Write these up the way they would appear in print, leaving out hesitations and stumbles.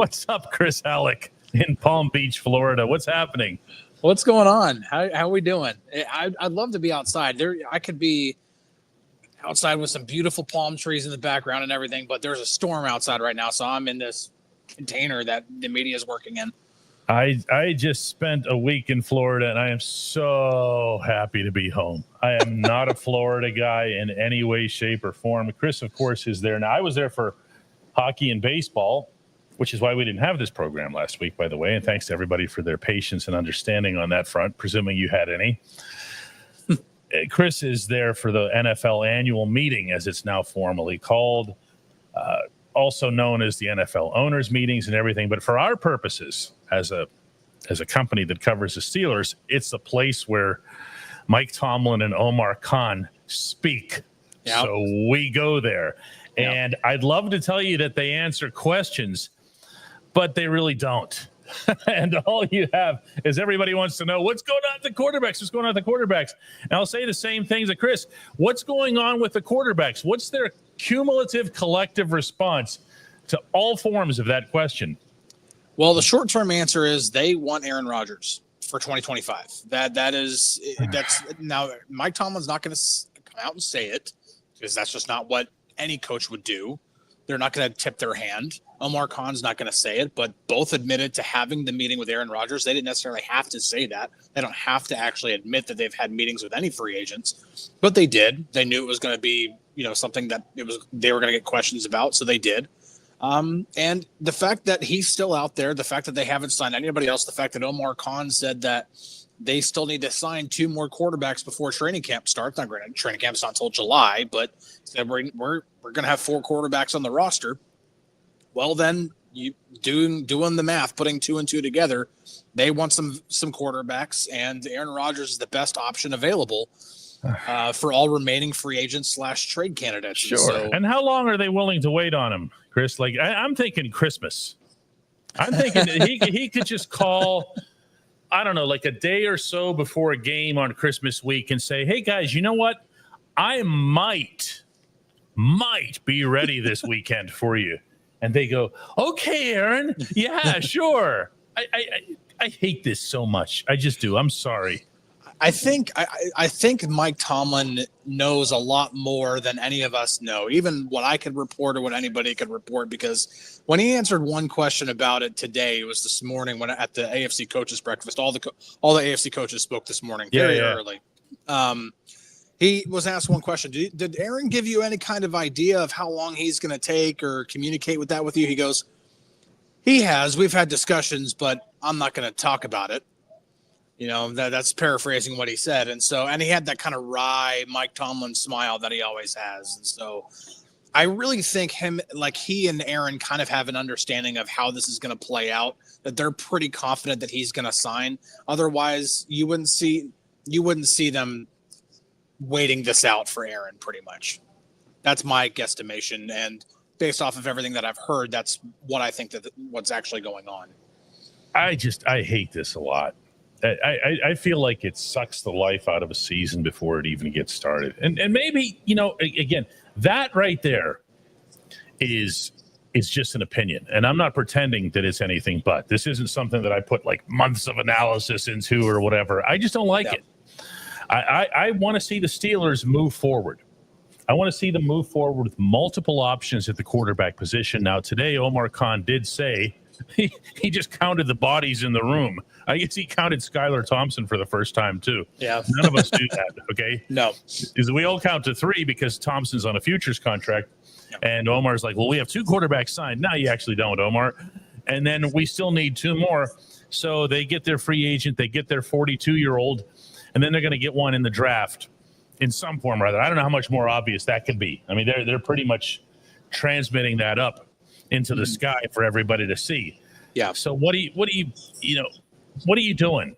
What's up, Chris Halleck in Palm Beach, Florida? What's happening? What's going on? How are we doing? I'd love to be outside. I could be outside with some beautiful palm trees in the background and everything, but there's a storm outside right now, so I'm in this container that the media is working in. I just spent a week in Florida, and I am so happy to be home. I am not a Florida guy in any way, shape, or form. Chris, of course, is there. Now, I was there for hockey and baseball, which is why we didn't have this program last week, by the way, and thanks to everybody for their patience and understanding on that front, presuming you had any. Chris is there for the NFL annual meeting, as it's now formally called, also known as the NFL owners meetings and everything. But for our purposes, as a company that covers the Steelers, it's a place where Mike Tomlin and Omar Khan speak. Yep. So we go there. Yep. And I'd love to tell you that they answer questions, but they really don't. And all you have is everybody wants to know what's going on with the quarterbacks. What's going on with the quarterbacks? And I'll say the same things to Chris. What's going on with the quarterbacks? What's their cumulative collective response to all forms of that question? Well, the short-term answer is they want Aaron Rodgers for 2025. That's now Mike Tomlin's not going to come out and say it because that's just not what any coach would do. They're not going to tip their hand. Omar Khan's not going to say it, but both admitted to having the meeting with Aaron Rodgers. They didn't necessarily have to say that. They don't have to actually admit that they've had meetings with any free agents, but they did. They knew it was going to be, something that they were going to get questions about, so they did. And the fact that he's still out there, the fact that they haven't signed anybody else, the fact that Omar Khan said that they still need to sign 2 more quarterbacks before training camp starts. Not great. Training camp's not until July, but said we're going to have 4 quarterbacks on the roster. Well, then you doing the math, putting 2 and 2 together, they want some quarterbacks, and Aaron Rodgers is the best option available for all remaining free agents / trade candidates. Sure. And how long are they willing to wait on him, Chris? Like I'm thinking Christmas. I'm thinking he could just call, I don't know, like a day or so before a game on Christmas week and say, hey guys, you know what? I might be ready this weekend for you. And they go, okay, Aaron. Yeah, sure. I hate this so much. I just do. I'm sorry. I think Mike Tomlin knows a lot more than any of us know, even what I could report or what anybody could report, because when he answered one question about it today, it was this morning when at the AFC coaches breakfast, all the AFC coaches spoke this morning very early. He was asked one question. Did Aaron give you any kind of idea of how long he's going to take or communicate with you? He goes, he has. We've had discussions, but I'm not going to talk about it. That's paraphrasing what he said. And he had that kind of wry Mike Tomlin smile that he always has. And so I really think he and Aaron kind of have an understanding of how this is going to play out, that they're pretty confident that he's going to sign. Otherwise, you wouldn't see them waiting this out for Aaron pretty much. That's my guesstimation. And based off of everything that I've heard, that's what I think what's actually going on. I hate this a lot. I feel like it sucks the life out of a season before it even gets started. And maybe, again, that right there is just an opinion. And I'm not pretending that it's anything but. This isn't something that I put like months of analysis into or whatever. I just don't like it. I want to see the Steelers move forward. I want to see them move forward with multiple options at the quarterback position. Now, today, Omar Khan did say he just counted the bodies in the room. I guess he counted Skylar Thompson for the first time, too. Yeah. None of us do that, okay? No. Because we all count to 3 because Thompson's on a futures contract. Yep. And Omar's like, well, we have 2 quarterbacks signed. No, you actually don't, Omar. And then we still need 2 more. So they get their free agent. They get their 42-year-old. And then they're going to get one in the draft in some form or other. I don't know how much more obvious that can be. I mean, they're pretty much transmitting that up into the sky for everybody to see. Yeah. So what are you doing?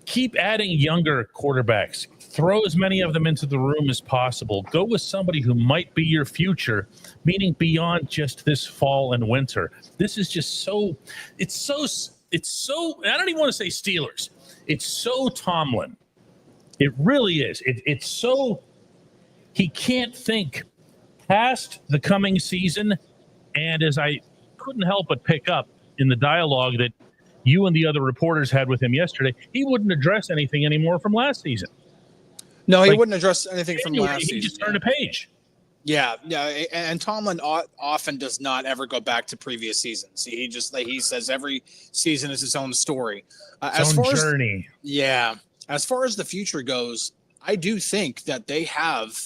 Keep adding younger quarterbacks. Throw as many of them into the room as possible. Go with somebody who might be your future, meaning beyond just this fall and winter. This is just it's so, I don't even want to say Steelers. It's so Tomlin. It really is. It's so, he can't think past the coming season. And as I couldn't help but pick up in the dialogue that you and the other reporters had with him yesterday. He wouldn't address anything anymore from last season. No, he wouldn't address anything from last season. He just turned a page. Yeah, and Tomlin often does not ever go back to previous seasons. He says every season is its own story. Its own journey. As far as the future goes, I do think that they have.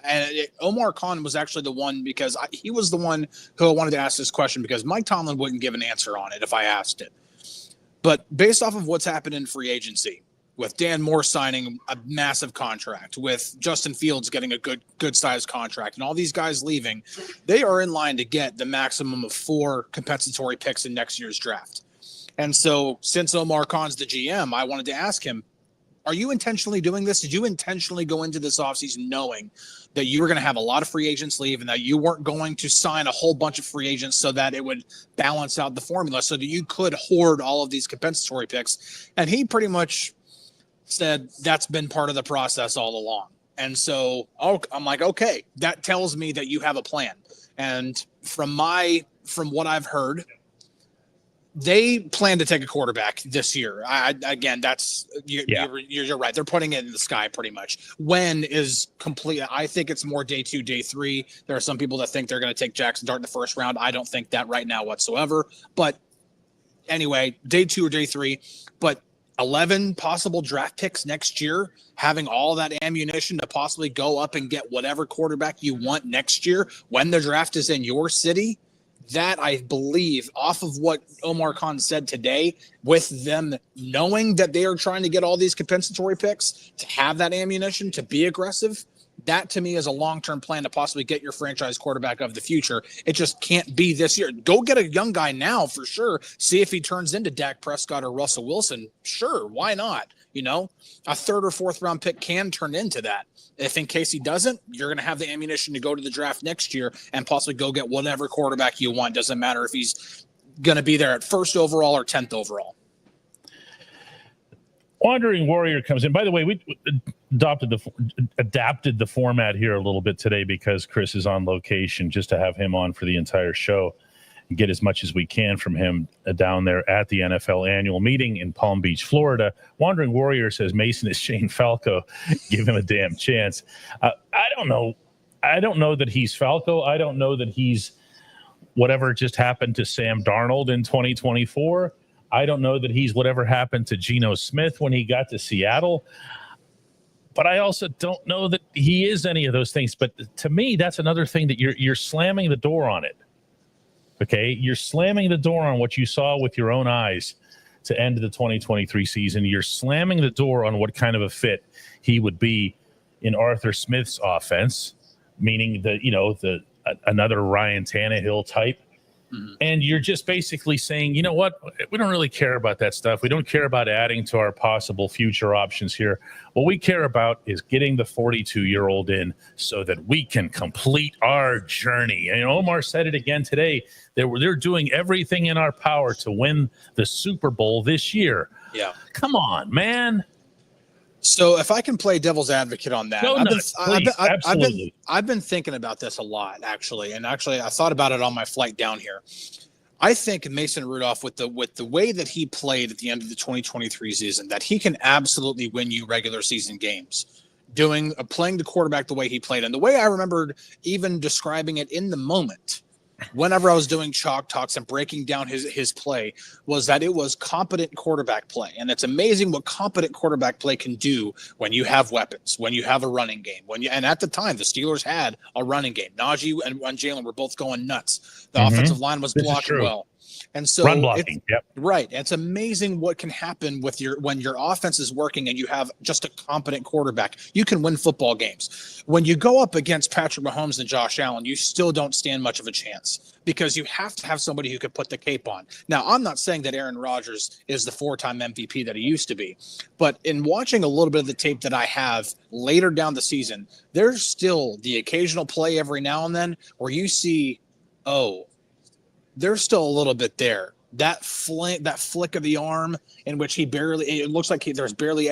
And Omar Khan was actually the one, because he was the one who I wanted to ask this question, because Mike Tomlin wouldn't give an answer on it if I asked it. But based off of what's happened in free agency, with Dan Moore signing a massive contract, with Justin Fields getting a good sized contract, and all these guys leaving, they are in line to get the maximum of 4 compensatory picks in next year's draft. And so since Omar Khan's the GM, I wanted to ask him, are you intentionally doing this? Did you intentionally go into this offseason knowing that you were going to have a lot of free agents leave and that you weren't going to sign a whole bunch of free agents so that it would balance out the formula so that you could hoard all of these compensatory picks? And he pretty much said that's been part of the process all along. And so I'm like, okay, that tells me that you have a plan. And from what I've heard, they plan to take a quarterback this year. Again, that's you're right. They're putting it in the sky pretty much. When is complete? I think it's more day 2, day 3. There are some people that think they're going to take Jackson Dart in the first round. I don't think that right now whatsoever. But anyway, day 2 or day 3. But 11 possible draft picks next year, having all that ammunition to possibly go up and get whatever quarterback you want next year when the draft is in your city. That, I believe, off of what Omar Khan said today, with them knowing that they are trying to get all these compensatory picks, to have that ammunition, to be aggressive, that to me is a long-term plan to possibly get your franchise quarterback of the future. It just can't be this year. Go get a young guy now for sure. See if he turns into Dak Prescott or Russell Wilson. Sure, why not? A 3rd or 4th round pick can turn into that. If in case he doesn't, you're going to have the ammunition to go to the draft next year and possibly go get whatever quarterback you want. Doesn't matter if he's going to be there at 1st overall or 10th overall. Wandering Warrior comes in. By the way, we adapted the format here a little bit today because Chris is on location, just to have him on for the entire show and get as much as we can from him down there at the NFL annual meeting in Palm Beach, Florida. Wandering Warrior says Mason is Shane Falco. Give him a damn chance. I don't know. I don't know that he's Falco. I don't know that he's whatever just happened to Sam Darnold in 2024. I don't know that he's whatever happened to Geno Smith when he got to Seattle. But I also don't know that he is any of those things. But to me, that's another thing that you're slamming the door on it. Okay, you're slamming the door on what you saw with your own eyes to end the 2023 season. You're slamming the door on what kind of a fit he would be in Arthur Smith's offense, meaning another Ryan Tannehill type. Mm-hmm. And you're just basically saying, you know what? We don't really care about that stuff. We don't care about adding to our possible future options here. What we care about is getting the 42-year-old in so that we can complete our journey. And Omar said it again today. They're doing everything in our power to win the Super Bowl this year. Yeah. Come on, man. So if I can play devil's advocate on that, absolutely. I've been thinking about this a lot, actually. And actually, I thought about it on my flight down here. I think Mason Rudolph, with the way that he played at the end of the 2023 season, that he can absolutely win you regular season games, playing the quarterback the way he played. And the way I remembered even describing it in the moment, whenever I was doing chalk talks and breaking down his play, was that it was competent quarterback play. And it's amazing what competent quarterback play can do when you have weapons, when you have a running game. And at the time, the Steelers had a running game. Najee and Jalen were both going nuts. The offensive line was blocking well. And so run blocking, right. It's amazing what can happen when your offense is working and you have just a competent quarterback. You can win football games. When you go up against Patrick Mahomes and Josh Allen, you still don't stand much of a chance because you have to have somebody who can put the cape on. Now, I'm not saying that Aaron Rodgers is the 4-time MVP that he used to be, but in watching a little bit of the tape that I have later down the season, there's still the occasional play every now and then where you see, there's still a little bit there. that flick of the arm in which it looks like there's barely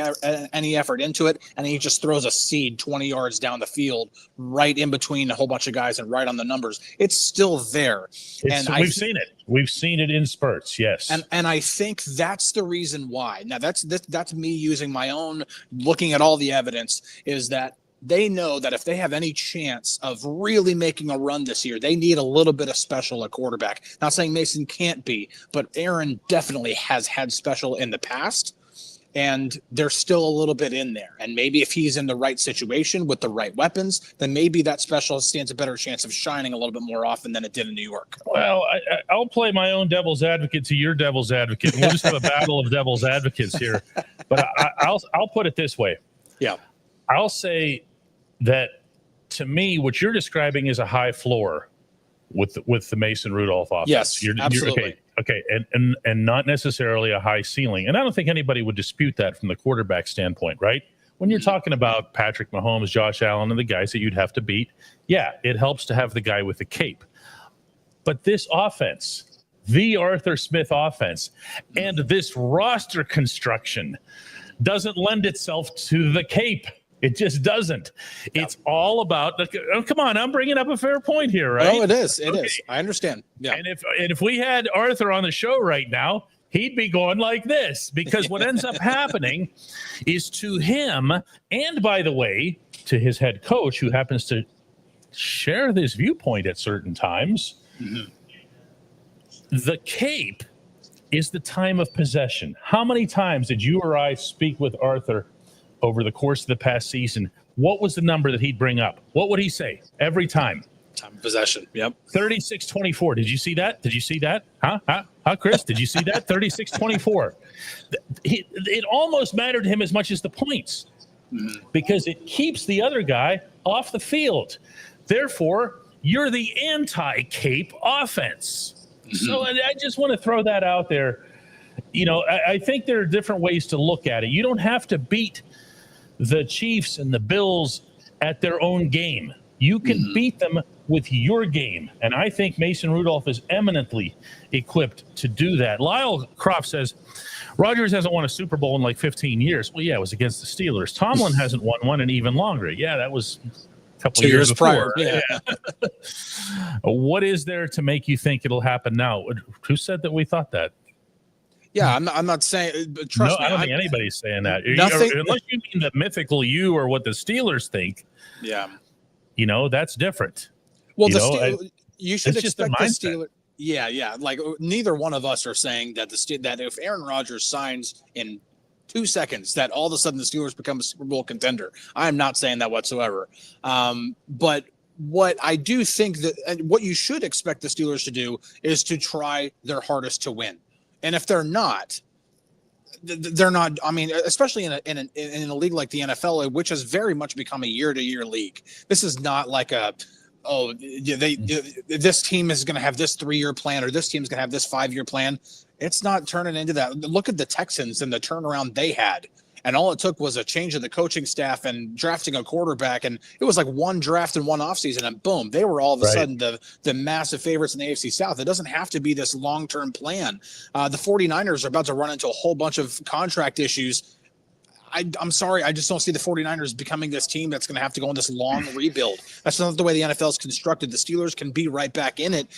any effort into it, and he just throws a seed 20 yards down the field, right in between a whole bunch of guys and right on the numbers. It's still there. We've seen it. We've seen it in spurts, yes. And I think that's the reason why. Now, that's me using my own, looking at all the evidence, is that they know that if they have any chance of really making a run this year, they need a little bit of special at quarterback. Not saying Mason can't be, but Aaron definitely has had special in the past, and there's still a little bit in there. And maybe if he's in the right situation with the right weapons, then maybe that special stands a better chance of shining a little bit more often than it did in New York. Well, I'll play my own devil's advocate to your devil's advocate. We'll just have a battle of devil's advocates here. But I'll put it this way. Yeah. I'll say that, to me, what you're describing is a high floor with the Mason Rudolph offense. Yes, absolutely. Okay, and not necessarily a high ceiling. And I don't think anybody would dispute that from the quarterback standpoint, right? When you're talking about Patrick Mahomes, Josh Allen, and the guys that you'd have to beat, yeah, it helps to have the guy with the cape. But this offense, the Arthur Smith offense, and this roster construction doesn't lend itself to the cape. It just doesn't. It's all about come on, I'm bringing up a fair point here, right? Oh, it is. It is. I understand. Yeah. And if we had Arthur on the show right now, he'd be going like this, because what ends up happening is, to him, and by the way, to his head coach, who happens to share this viewpoint at certain times, the cape is the time of possession. How many times did you or I speak with Arthur over the course of the past season? What was the number that he'd bring up? What would he say every time? Time of possession. Yep. 36-24. Did you see that? Did you see that? Huh, Chris? Did you see that? 36-24. It almost mattered to him as much as the points, because it keeps the other guy off the field. Therefore, you're the anti-cape offense. So I just want to throw that out there. You know, I think there are different ways to look at it. You don't have to beat the Chiefs and the Bills at their own game. You can beat them with your game. And I think Mason Rudolph is eminently equipped to do that. Lyle Croft says, Rodgers hasn't won a Super Bowl in like 15 years. Well, yeah, it was against the Steelers. Tomlin hasn't won one in even longer. Yeah, that was a couple of years before. Prior. Yeah. What is there to make you think it'll happen now? Who said that we thought that? Yeah, I'm not saying. But trust me, I don't think anybody's saying that. Unless you mean the mythical you or what the Steelers think. Yeah, you know, that's different. Well, you should expect the Steelers. Yeah. Yeah. Like, neither one of us are saying that that if Aaron Rodgers signs in 2 seconds, that all of a sudden the Steelers become a Super Bowl contender. I am not saying that whatsoever. But what I do think that what you should expect the Steelers to do is to try their hardest to win. And if they're not, I mean, especially in a league like the NFL, which has very much become a year-to-year league. This is not like this team is going to have this 3-year plan, or this team's going to have this 5-year plan. It's not turning into that. Look at the Texans and the turnaround they had. And all it took was a change of the coaching staff and drafting a quarterback. And it was like one draft and one offseason, and boom, they were all of a sudden the massive favorites in the AFC South. It doesn't have to be this long-term plan. The 49ers are about to run into a whole bunch of contract issues. I'm sorry, I just don't see the 49ers becoming this team that's going to have to go on this long rebuild. That's not the way the NFL is constructed. The Steelers can be right back in it,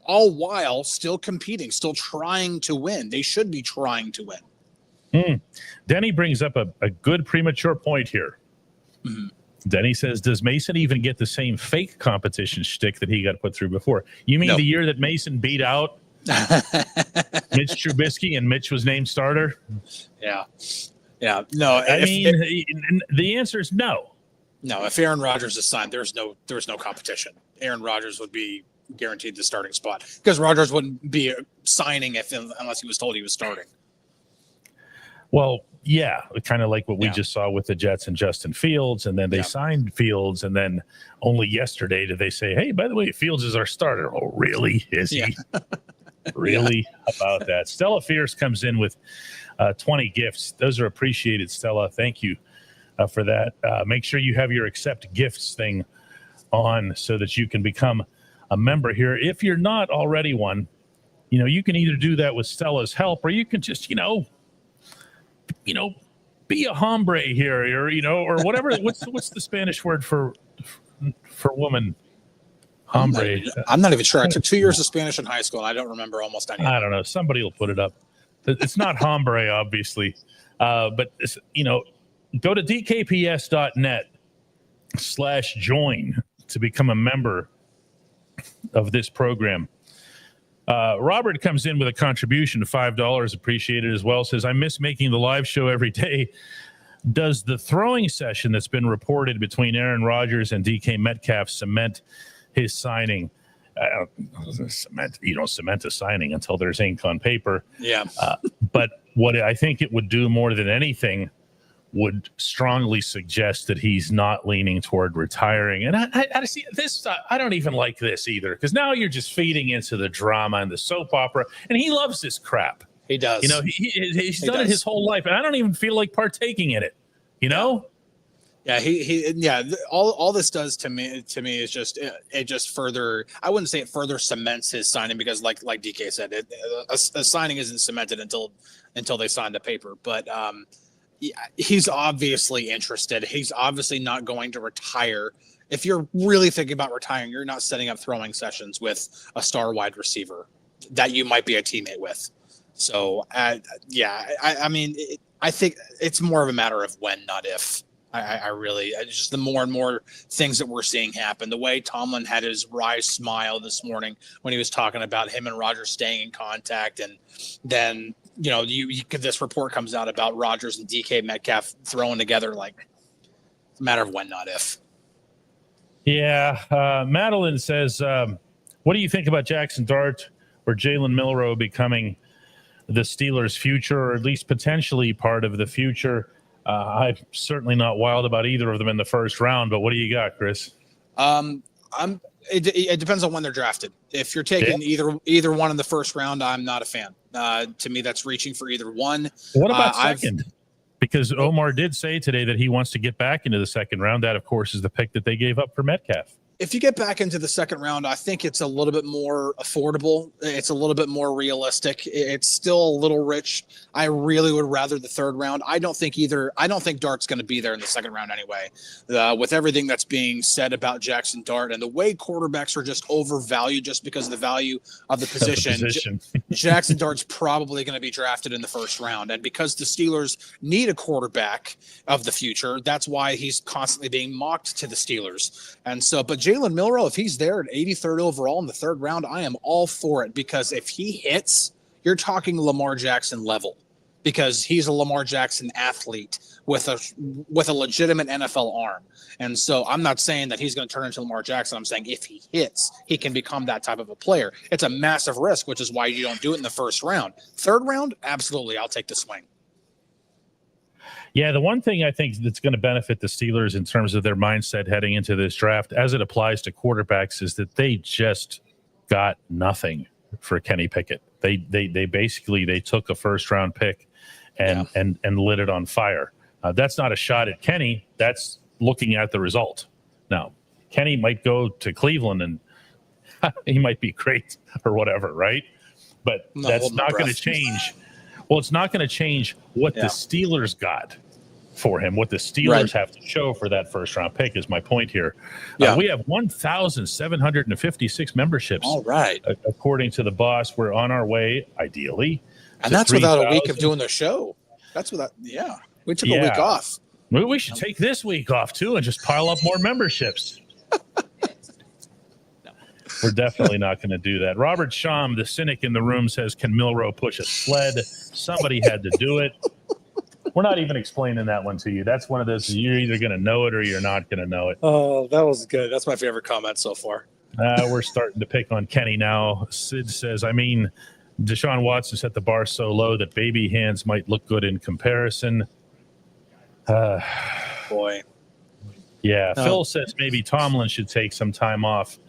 all while still competing, still trying to win. They should be trying to win. Denny brings up a good premature point here. Denny says, does Mason even get the same fake competition shtick that he got put through before? You mean the year that Mason beat out Mitch Trubisky and Mitch was named starter? Yeah. No, I mean, the answer is no. No, if Aaron Rodgers is signed, there's no competition. Aaron Rodgers would be guaranteed the starting spot, because Rodgers wouldn't be signing unless he was told he was starting. Well, yeah, kind of like what we just saw with the Jets and Justin Fields, and then they signed Fields, and then only yesterday did they say, hey, by the way, Fields is our starter. Oh, really? Is he? Really? About that. Stella Fierce comes in with 20 gifts. Those are appreciated, Stella. Thank you for that. Make sure you have your accept gifts thing on so that you can become a member here. If you're not already one, you can either do that with Stella's help, or you can just, be a hombre here, or whatever. What's the Spanish word for woman? Hombre. I'm not even sure. I took 2 years of Spanish in high school. And I don't remember almost any. I don't know. Somebody will put it up. It's not hombre, obviously, but go to dkps.net/join to become a member of this program. Robert comes in with a contribution of $5, appreciated as well. Says, I miss making the live show every day. Does the throwing session that's been reported between Aaron Rodgers and DK Metcalf cement his signing? You don't cement a signing until there's ink on paper. Yeah. But what I think it would do more than anything would strongly suggest that he's not leaning toward retiring. And I see this. I don't even like this either, because now you're just feeding into the drama and the soap opera. And he loves this crap. He does. He's done it his whole life, and I don't even feel like partaking in it. Yeah. All this does to me is just it just further. I wouldn't say it further cements his signing, because like DK said, a signing isn't cemented until they sign the paper. But he's obviously interested. He's obviously not going to retire. If you're really thinking about retiring, you're not setting up throwing sessions with a star wide receiver that you might be a teammate with. So I think it's more of a matter of when, not if. I really just the more and more things that we're seeing happen. The way Tomlin had his wry smile this morning when he was talking about him and Rodgers staying in contact, and then this report comes out about Rodgers and DK Metcalf throwing together. Like, it's a matter of when, not if. Yeah, Madeline says, "What do you think about Jackson Dart or Jalen Milroe becoming the Steelers' future, or at least potentially part of the future?" I'm certainly not wild about either of them in the first round, but what do you got, Chris? It depends on when they're drafted. If you're taking either one in the first round, I'm not a fan. To me, that's reaching for either one. What about second? Because Omar did say today that he wants to get back into the second round. That, of course, is the pick that they gave up for Metcalf. If you get back into the second round, I think it's a little bit more affordable. It's a little bit more realistic. It's still a little rich. I really would rather the third round. I don't think Dart's going to be there in the second round anyway. With everything that's being said about Jackson Dart and the way quarterbacks are just overvalued just because of the value of the position. Jackson Dart's probably going to be drafted in the first round. And because the Steelers need a quarterback of the future, that's why he's constantly being mocked to the Steelers. And so, but Jalen Milroe, if he's there at 83rd overall in the third round, I am all for it, because if he hits, you're talking Lamar Jackson level, because he's a Lamar Jackson athlete with a legitimate NFL arm. And so I'm not saying that he's going to turn into Lamar Jackson. I'm saying if he hits, he can become that type of a player. It's a massive risk, which is why you don't do it in the first round. Third round, absolutely, I'll take the swing. Yeah, the one thing I think that's going to benefit the Steelers in terms of their mindset heading into this draft, as it applies to quarterbacks, is that they just got nothing for Kenny Pickett. They basically took a first round pick and lit it on fire. That's not a shot at Kenny. That's looking at the result. Now, Kenny might go to Cleveland and he might be great or whatever, right? But that's not going to change. Well, it's not going to change what the Steelers got for him, what the Steelers have to show for that first round pick is my point here. We have 1,756 memberships. All right. According to the boss, we're on our way, ideally. And that's 3, without a week of doing the show. That's without, we took a week off. Maybe we should take this week off too and just pile up more memberships. We're definitely not going to do that. Robert Sham, the cynic in the room, says, can Milroe push a sled? Somebody had to do it. We're not even explaining that one to you. That's one of those, you're either going to know it or you're not going to know it. Oh, that was good. That's my favorite comment so far. We're starting to pick on Kenny now. Sid says, Deshaun Watson set the bar so low that baby hands might look good in comparison. Boy. Yeah. Oh. Phil says maybe Tomlin should take some time off.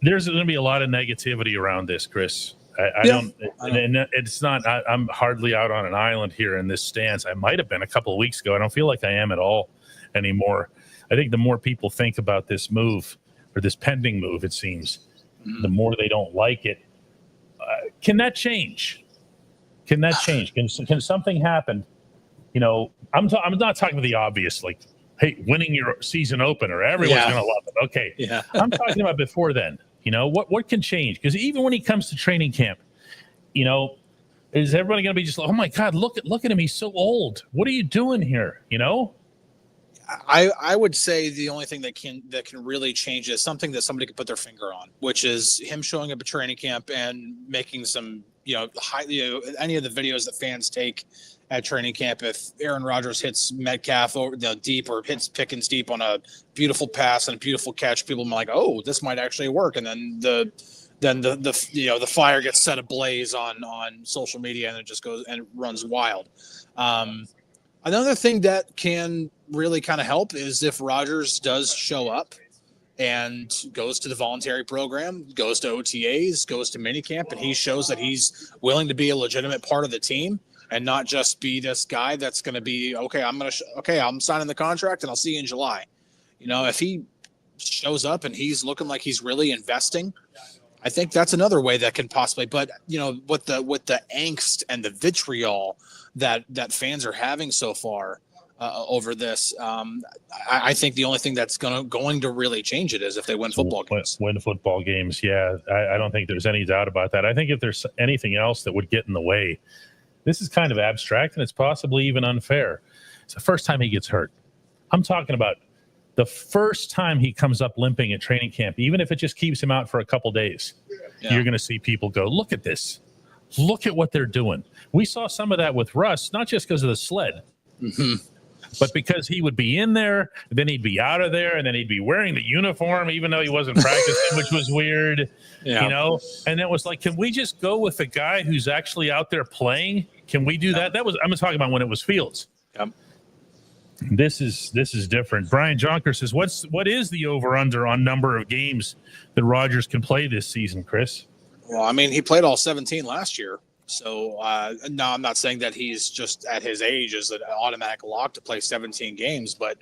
There's going to be a lot of negativity around this, Chris. I don't. It's not. I'm hardly out on an island here in this stance. I might have been a couple of weeks ago. I don't feel like I am at all anymore. I think the more people think about this move or this pending move, it seems, the more they don't like it. Can that change? Can that change? Can something happen? I'm not talking about the obvious, like, hey, winning your season opener, everyone's going to love it. Okay. Yeah. I'm talking about before then. What can change? Because even when he comes to training camp, is everybody going to be just like, oh my God, look at him. He's so old. What are you doing here? I would say the only thing that can really change is something that somebody can put their finger on, which is him showing up at training camp and making some, any of the videos that fans take at training camp. If Aaron Rodgers hits Metcalf over deep or hits Pickens deep on a beautiful pass and a beautiful catch, people are like, oh, this might actually work. And then the fire gets set ablaze on social media and it just goes and runs wild. Another thing that can really kind of help is if Rodgers does show up and goes to the voluntary program, goes to OTAs, goes to minicamp, and he shows that he's willing to be a legitimate part of the team and not just be this guy that's going to be, I'm signing the contract and I'll see you in July. If he shows up and he's looking like he's really investing, I think that's another way that can possibly, but with the angst and the vitriol that fans are having so far over this, I think the only thing that's going to really change it is if they win football games. Win football games, yeah. I don't think there's any doubt about that. I think if there's anything else that would get in the way, this is kind of abstract and it's possibly even unfair. It's the first time he gets hurt. I'm talking about the first time he comes up limping at training camp, even if it just keeps him out for a couple days, you're going to see people go, look at this. Look at what they're doing. We saw some of that with Russ, not just because of the sled, but because he would be in there, then he'd be out of there, and then he'd be wearing the uniform, even though he wasn't practicing, which was weird, And it was like, can we just go with the guy who's actually out there playing? Can we do that? I'm talking about when it was Fields. Yep. This is different. Brian Jonker says, what is the over-under on number of games that Rodgers can play this season, Chris? Well, I mean, he played all 17 last year. So, no, I'm not saying that he's just at his age is an automatic lock to play 17 games. But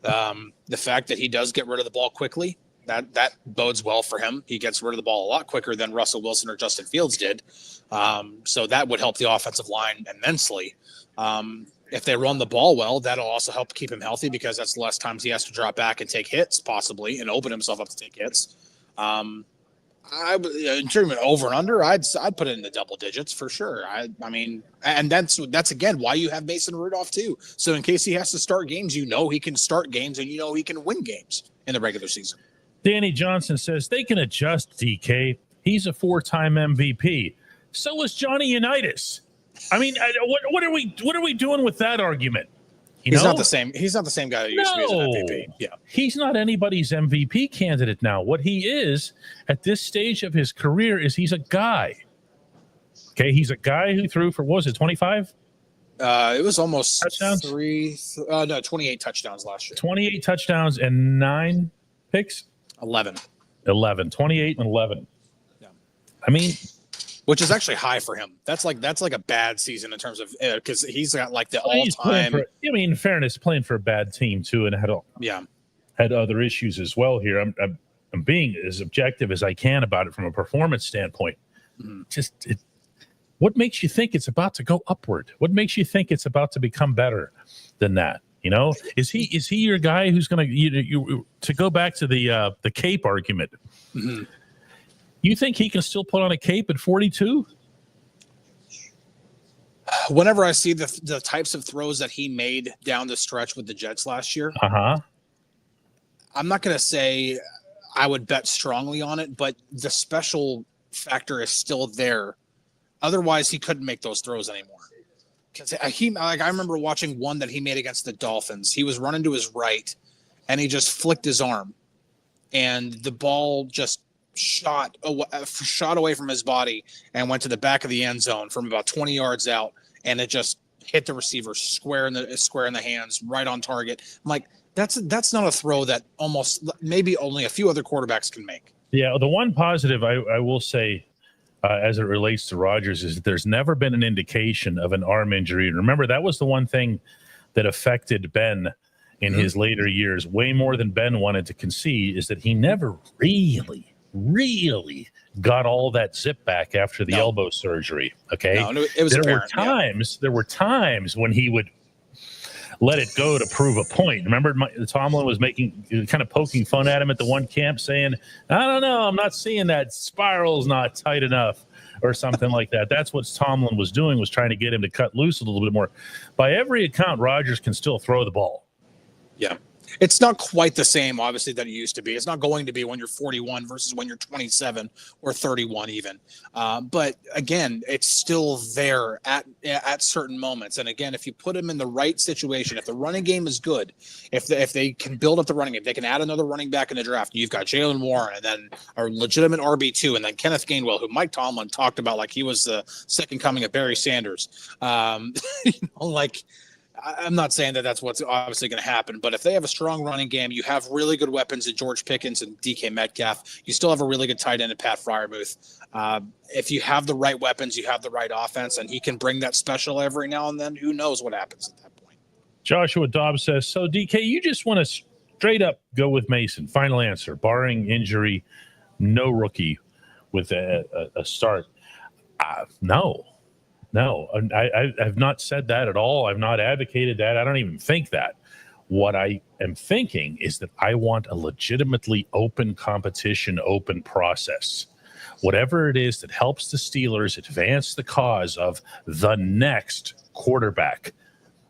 the fact that he does get rid of the ball quickly, that bodes well for him. He gets rid of the ball a lot quicker than Russell Wilson or Justin Fields did. So that would help the offensive line immensely. If they run the ball well, that'll also help keep him healthy because that's less times he has to drop back and take hits possibly and open himself up to take hits. In terms of over and under, I'd put it in the double digits for sure. I mean, and that's again why you have Mason Rudolph too. So in case he has to start games, he can start games and he can win games in the regular season. Danny Johnson says they can adjust DK. He's a 4-time MVP. So is Johnny Unitas. I mean, what are we doing with that argument? He's not the same. He's not the same guy that used to be as an MVP. Yeah, he's not anybody's MVP candidate now. What he is at this stage of his career is he's a guy. Okay, he's a guy who threw for 25. It was almost touchdowns. 28 touchdowns last year. 28 touchdowns and 9 picks. 11. 28 and 11. Yeah, I mean. Which is actually high for him. That's like a bad season in terms of because he's got like the all-time. In fairness, playing for a bad team too, and had other issues as well. Here, I'm being as objective as I can about it from a performance standpoint. Mm-hmm. What makes you think it's about to go upward? What makes you think it's about to become better than that? Is he your guy who's going to go back to the cape argument? Mm-hmm. You think he can still put on a cape at 42? Whenever I see the types of throws that he made down the stretch with the Jets last year, I'm not going to say I would bet strongly on it, but the special factor is still there. Otherwise, he couldn't make those throws anymore. Because I remember watching one that he made against the Dolphins. He was running to his right, and he just flicked his arm, and the ball just shot away from his body and went to the back of the end zone from about 20 yards out, and it just hit the receiver square in the hands, right on target. I'm like, that's not a throw that maybe only a few other quarterbacks can make. Yeah, the one positive I will say as it relates to Rodgers is that there's never been an indication of an arm injury. And remember, that was the one thing that affected Ben in his later years, way more than Ben wanted to concede, is that he never really got all that zip back after the elbow surgery. Okay. No, it was apparent. There were times when he would let it go to prove a point. Remember, Tomlin was kind of poking fun at him at the one camp, saying, I don't know, I'm not seeing that spiral's not tight enough or something like that. That's what Tomlin was doing, was trying to get him to cut loose a little bit more. By every account, Rodgers can still throw the ball. Yeah. It's not quite the same, obviously, that it used to be. It's not going to be when you're 41 versus when you're 27 or 31 even. But again, it's still there at certain moments. And again, if you put him in the right situation, if the running game is good, if they can build up the running game, they can add another running back in the draft. You've got Jalen Warren and then a legitimate RB2, and then Kenneth Gainwell, who Mike Tomlin talked about like he was the second coming of Barry Sanders. I'm not saying that that's what's obviously going to happen, but if they have a strong running game, you have really good weapons in George Pickens and DK Metcalf. You still have a really good tight end in Pat Freiermuth. If you have the right weapons, you have the right offense, and he can bring that special every now and then. Who knows what happens at that point? Joshua Dobbs says, so DK, you just want to straight up go with Mason. Final answer, barring injury, no rookie with a start. No. No, I have not said that at all. I've not advocated that. I don't even think that. What I am thinking is that I want a legitimately open competition, open process. Whatever it is that helps the Steelers advance the cause of the next quarterback.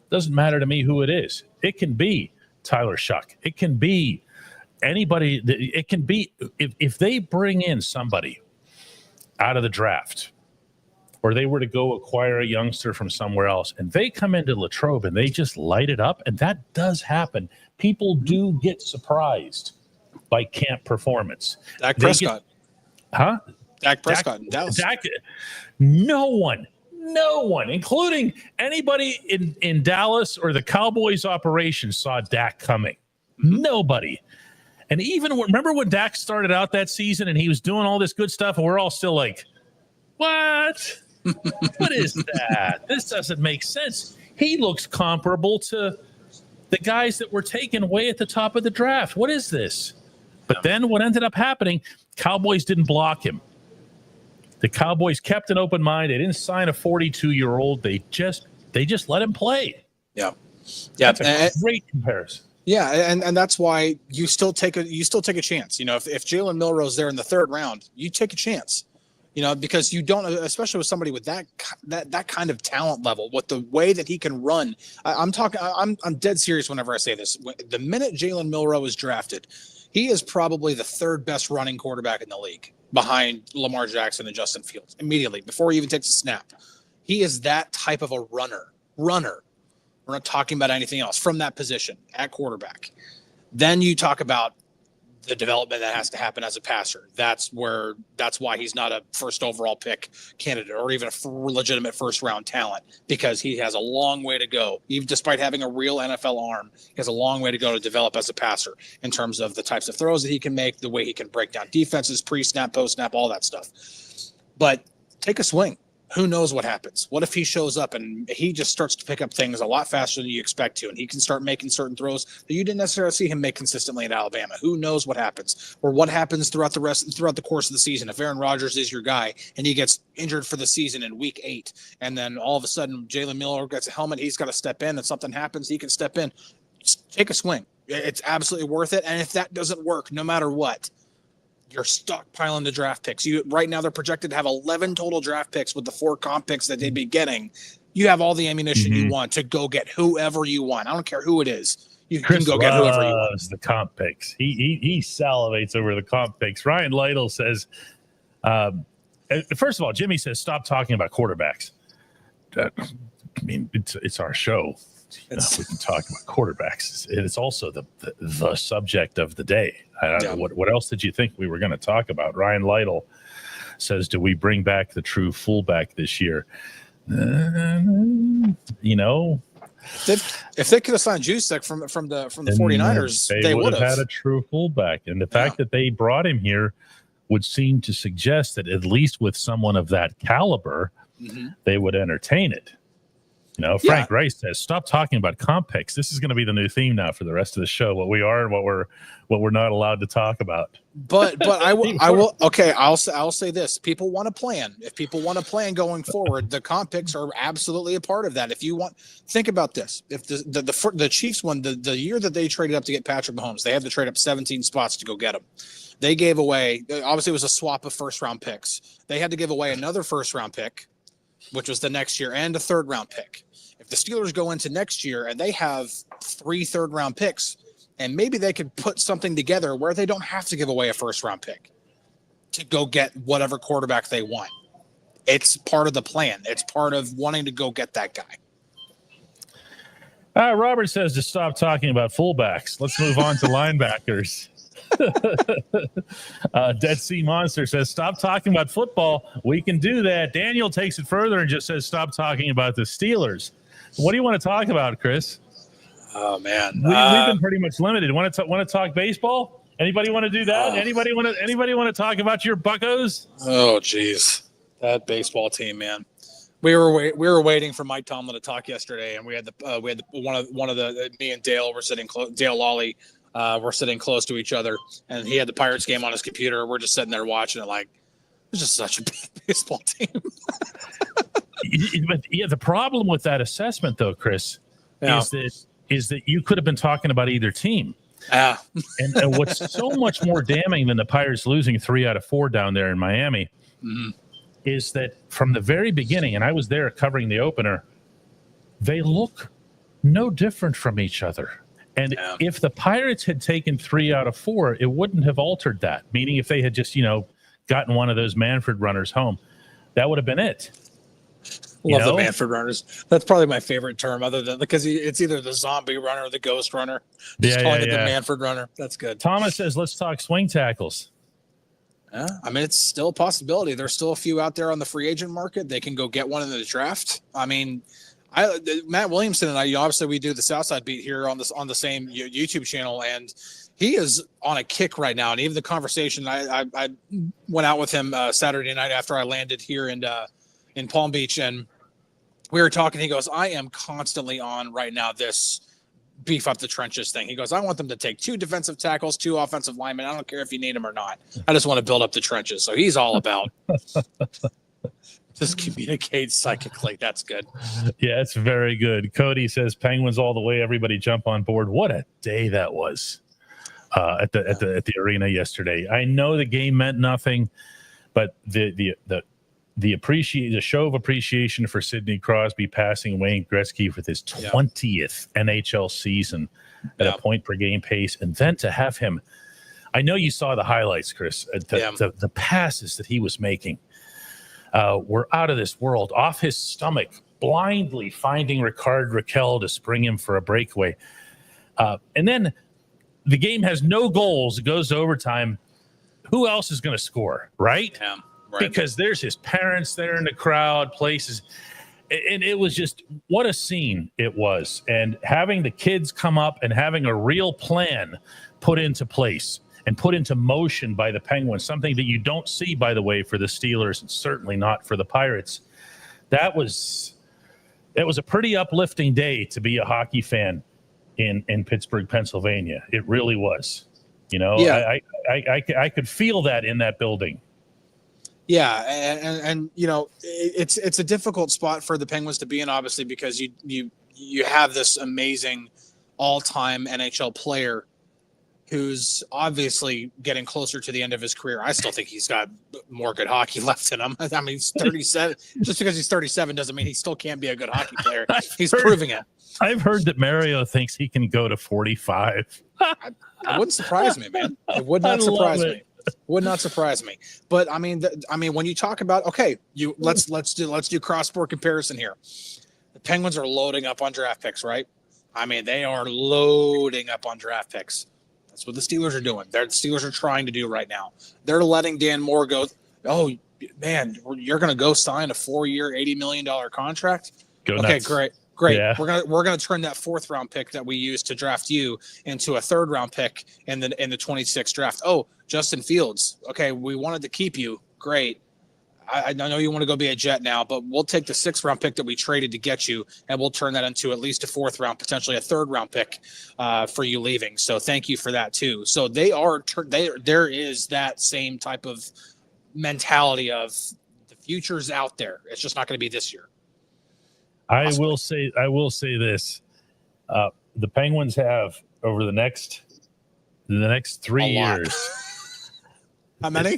Doesn't matter to me who it is. It can be Tyler Shuck. It can be anybody. It can be if they bring in somebody out of the draft, or they were to go acquire a youngster from somewhere else, and they come into Latrobe and they just light it up, and that does happen. People do get surprised by camp performance. Dak Prescott. Dak Prescott in Dallas. No one, including anybody in Dallas or the Cowboys operation, saw Dak coming. Nobody. And even remember when Dak started out that season and he was doing all this good stuff, and we're all still like, what? What is that? This doesn't make sense. He looks comparable to the guys that were taken away at the top of the draft. What is this? But then what ended up happening, Cowboys didn't block him. The Cowboys kept an open mind. They didn't sign a 42-year-old. They just let him play. Yeah. That's a great comparison. Yeah, and that's why you still take a chance. You know, if Jalen Milroe's there in the third round, you take a chance. You know, because you don't, especially with somebody with that kind of talent level, with the way that he can run. I'm dead serious whenever I say this. The minute Jalen Milroe was drafted, he is probably the third best running quarterback in the league, behind Lamar Jackson and Justin Fields. Immediately before he even takes a snap, he is that type of a runner. We're not talking about anything else from that position at quarterback. Then you talk about the development that has to happen as a passer. That's why he's not a first overall pick candidate or even a legitimate first round talent, because he has a long way to go. Even despite having a real NFL arm, he has a long way to go to develop as a passer in terms of the types of throws that he can make, the way he can break down defenses, pre-snap, post-snap, all that stuff. But take a swing. Who knows what happens? What if he shows up and he just starts to pick up things a lot faster than you expect to, and he can start making certain throws that you didn't necessarily see him make consistently at Alabama? Who knows what happens, or what happens throughout the course of the season? If Aaron Rodgers is your guy and he gets injured for the season in week 8, and then all of a sudden Jalen Milroe gets a helmet, he's got to step in, and something happens, he can step in. Just take a swing. It's absolutely worth it. And if that doesn't work, no matter what, you're stockpiling the draft picks. Right now they're projected to have 11 total draft picks with the 4 comp picks that they'd be getting. You have all the ammunition you want to go get whoever you want. I don't care who it is. You can go get whoever you want. The comp picks. He salivates over the comp picks. Ryan Lytle says, first of all, Jimmy says, stop talking about quarterbacks. I mean, it's our show. We can talk about quarterbacks. It's also the subject of the day. What else did you think we were going to talk about? Ryan Lytle says, do we bring back the true fullback this year? If they could have signed Juszczyk from the 49ers, they would have had a true fullback. And the fact that they brought him here would seem to suggest that at least with someone of that caliber, they would entertain it. Frank Rice says, "Stop talking about comp picks." This is going to be the new theme now for the rest of the show. What we are and what we're not allowed to talk about. But I will. Okay, I'll say this: people want to plan. If people want to plan going forward, the comp picks are absolutely a part of that. If you want, think about this: if the Chiefs won the year that they traded up to get Patrick Mahomes, they had to trade up 17 spots to go get him. They gave away, obviously, it was a swap of first-round picks. They had to give away another first-round pick, which was the next year, and a third-round pick. If the Steelers go into next year and they have 3 third-round picks, and maybe they could put something together where they don't have to give away a first-round pick to go get whatever quarterback they want. It's part of the plan. It's part of wanting to go get that guy. Robert says to stop talking about fullbacks. Let's move on to linebackers. Dead Sea Monster says, stop talking about football. We can do that. Daniel takes it further and just says, stop talking about the Steelers. What do you want to talk about, Chris? Oh, man. We've been pretty much limited. Want to talk baseball? Anybody want to do that? Anybody want to talk about your Buccos? Oh, geez. That baseball team, man. We were waiting for Mike Tomlin to talk yesterday, and we had one of the me and Dale were sitting Dale Lawley. We're sitting close to each other, and he had the Pirates game on his computer. We're just sitting there watching it like, it's just such a big baseball team. But the problem with that assessment, though, Chris, is that you could have been talking about either team. And what's so much more damning than the Pirates losing 3 out of 4 down there in Miami is that from the very beginning, and I was there covering the opener, they look no different from each other. And if the Pirates had taken 3 out of 4, it wouldn't have altered that. Meaning if they had just, gotten one of those Manfred runners home, that would have been it. Love the Manfred runners. That's probably my favorite term, other than because it's either the zombie runner or the ghost runner. Just calling it the Manfred runner. That's good. Thomas says, let's talk swing tackles. Yeah, I mean, it's still a possibility. There's still a few out there on the free agent market. They can go get one in the draft. I mean, Matt Williamson and I, obviously we do the Southside beat here on the same YouTube channel, and he is on a kick right now. And even the conversation, I went out with him Saturday night after I landed here in Palm Beach, and we were talking. He goes, I am constantly on right now this beef up the trenches thing. He goes, I want them to take 2 defensive tackles, 2 offensive linemen. I don't care if you need them or not. I just want to build up the trenches. So he's all about just communicate psychically. That's good. Yeah, it's very good. Cody says Penguins all the way. Everybody jump on board. What a day that was at the arena yesterday. I know the game meant nothing, but the show of appreciation for Sidney Crosby passing Wayne Gretzky with his 20th NHL season at a point per game pace, and then to have him, I know you saw the highlights, Chris. The passes that he was making were out of this world, off his stomach, blindly finding Ricard Raquel to spring him for a breakaway. And then the game has no goals. It goes to overtime. Who else is going to score, right? Yeah. Right. Because there's his parents there in the crowd, places. And it was just, what a scene it was. And having the kids come up and having a real plan put into place and put into motion by the Penguins, something that you don't see, by the way, for the Steelers, and certainly not for the Pirates. That was a pretty uplifting day to be a hockey fan in Pittsburgh, Pennsylvania. It really was. I could feel that in that building. Yeah, and it's a difficult spot for the Penguins to be in, obviously, because you have this amazing all-time NHL player who's obviously getting closer to the end of his career. I still think he's got more good hockey left in him. I mean, he's 37. Just because he's 37 doesn't mean he still can't be a good hockey player. He's proving it. I've heard that Mario thinks he can go to 45. It wouldn't surprise me, man. It would not surprise me. Would not surprise me. But I mean, when you talk about, let's do cross-sport comparison here. The Penguins are loading up on draft picks, right? I mean, they are loading up on draft picks. That's what the Steelers are doing. The Steelers are trying to do right now. They're letting Dan Moore go. Oh man, you're going to go sign a 4-year, $80 million contract? Go okay, nuts. Great. Yeah. We're gonna turn that 4th round pick that we used to draft you into a 3rd round pick in the 26th draft. Oh, Justin Fields. Okay, we wanted to keep you. Great. I know you want to go be a Jet now, but we'll take the 6th round pick that we traded to get you, and we'll turn that into at least a 4th round, potentially a 3rd round pick for you leaving. So thank you for that too. So there is that same type of mentality of the future's out there. It's just not going to be this year. I will say this: the Penguins have over the next 3 years. How many?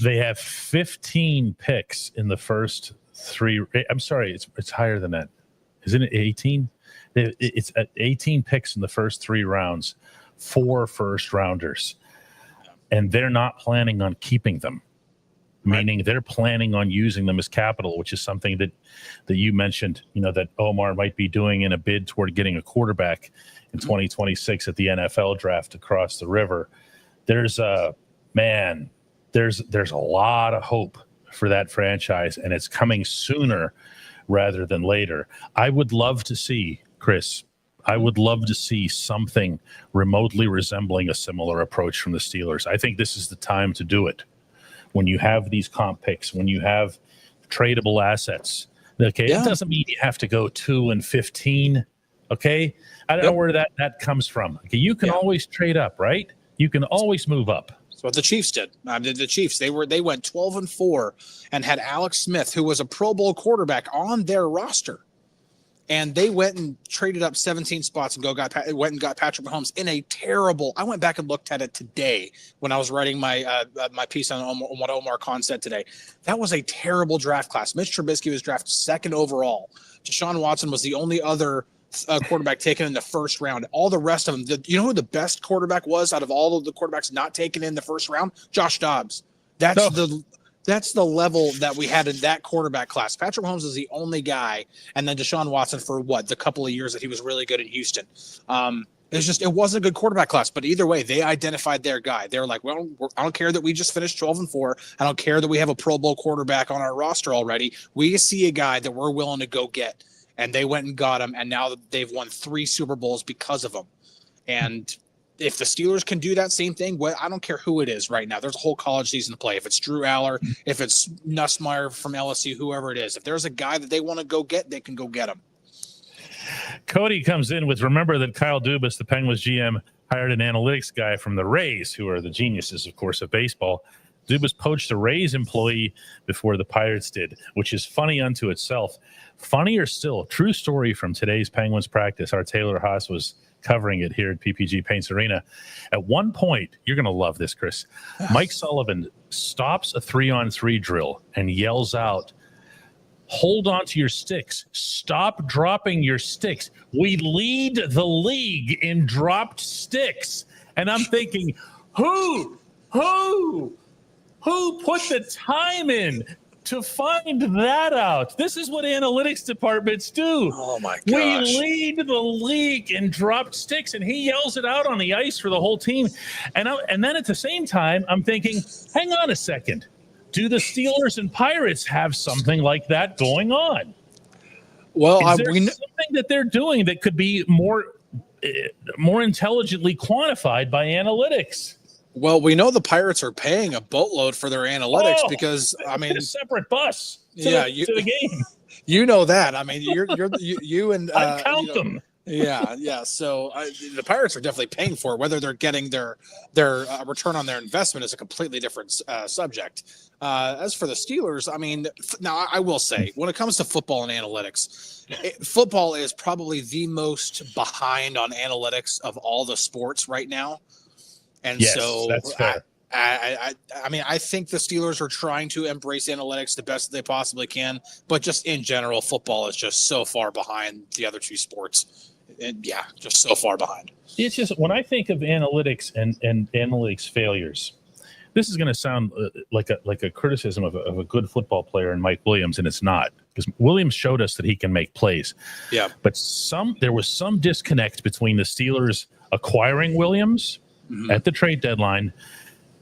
They have 15 picks in the first 3. I'm sorry, it's higher than that. Isn't it 18? It's at 18 picks in the first 3 rounds, 4 first rounders, and they're not planning on keeping them. Meaning they're planning on using them as capital, which is something that you mentioned, that Omar might be doing in a bid toward getting a quarterback in 2026 at the NFL draft across the river. There's a lot of hope for that franchise, and it's coming sooner rather than later. I would love to see, Chris, something remotely resembling a similar approach from the Steelers. I think this is the time to do it. When you have these comp picks, when you have tradable assets, okay, It doesn't mean you have to go 2 and 15. Okay, I don't know where that comes from. Okay, you can always trade up, right? You can always move up. That's what the Chiefs did. The Chiefs, they went 12-4 and had Alex Smith, who was a Pro Bowl quarterback, on their roster. And they went and traded up 17 spots and went and got Patrick Mahomes in a terrible. I went back and looked at it today when I was writing my piece on what Omar Khan said today. That was a terrible draft class. Mitch Trubisky was drafted 2nd overall. Deshaun Watson was the only other quarterback taken in the 1st round. All the rest of them, you know who the best quarterback was out of all of the quarterbacks not taken in the 1st round? Josh Dobbs. That's the level that we had in that quarterback class. Patrick Mahomes is the only guy, and then Deshaun Watson for the couple of years that he was really good in Houston. It wasn't a good quarterback class, but either way, they identified their guy. They were like, well, I don't care that we just finished 12-4. I don't care that we have a Pro Bowl quarterback on our roster already. We see a guy that we're willing to go get, and they went and got him, and now they've won 3 Super Bowls because of him. And if the Steelers can do that same thing, I don't care who it is right now. There's a whole college season to play. If it's Drew Aller, if it's Nussmeier from LSU, whoever it is, if there's a guy that they want to go get, they can go get him. Cody comes in with, remember that Kyle Dubas, the Penguins GM, hired an analytics guy from the Rays, who are the geniuses, of course, of baseball. Dubas poached a Rays employee before the Pirates did, which is funny unto itself. Funnier still, true story from today's Penguins practice. Our Taylor Haas was covering it here at PPG Paints Arena. At one point, you're going to love this, Chris. Mike Sullivan stops a 3-on-3 drill and yells out, "Hold on to your sticks. Stop dropping your sticks. We lead the league in dropped sticks." And I'm thinking, who put the time in to find that out? This is what analytics departments do. Oh my gosh. We lead the league in dropped sticks, and he yells it out on the ice for the whole team. And then at the same time, I'm thinking, hang on a second. Do the Steelers and Pirates have something like that going on? Well, is there something that they're doing that could be more intelligently quantified by analytics? Well, we know the Pirates are paying a boatload for their analytics because, I mean, a separate bus to the game. You know that. I mean, you and I count them. Yeah. So the Pirates are definitely paying for it. Whether they're getting their return on their investment is a completely different subject. As for the Steelers, I mean, now I will say, when it comes to football and analytics, football is probably the most behind on analytics of all the sports right now. And yes, so that's fair. I mean, I think the Steelers are trying to embrace analytics the best they possibly can, but just in general, football is just so far behind the other two sports. And just so far behind. It's just, when I think of analytics and analytics failures, this is going to sound like a criticism of a good football player in Mike Williams, and it's not, because Williams showed us that he can make plays. Yeah. But there was some disconnect between the Steelers acquiring Williams at the trade deadline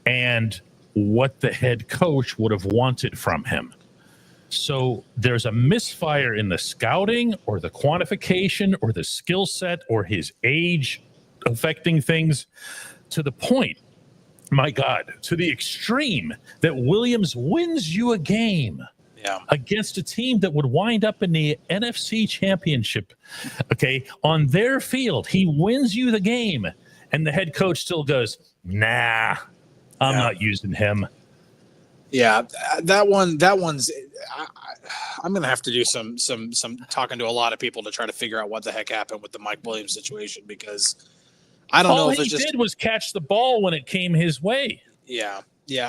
and what the head coach would have wanted from him. So there's a misfire in the scouting or the quantification or the skill set or his age affecting things, to the point my God, to the extreme that Williams wins you a game against a team that would wind up in the NFC Championship, okay, on their field. He wins you the game, and the head coach still goes, nah, I'm not using him. Yeah, that one's. I'm gonna have to do some talking to a lot of people to try to figure out what the heck happened with the Mike Williams situation, because I don't know if he it's just did was catch the ball when it came his way. Yeah,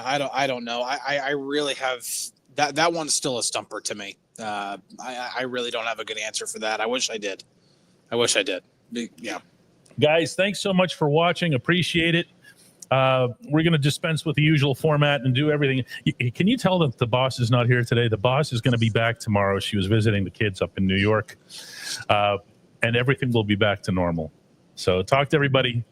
I don't know. I really have that one's still a stumper to me. I really don't have a good answer for that. I wish I did. Yeah. Guys, thanks so much for watching. Appreciate it. We're going to dispense with the usual format and do everything. Can you tell that the boss is not here today? The boss is going to be back tomorrow. She was visiting the kids up in New York, and everything will be back to normal. So talk to everybody.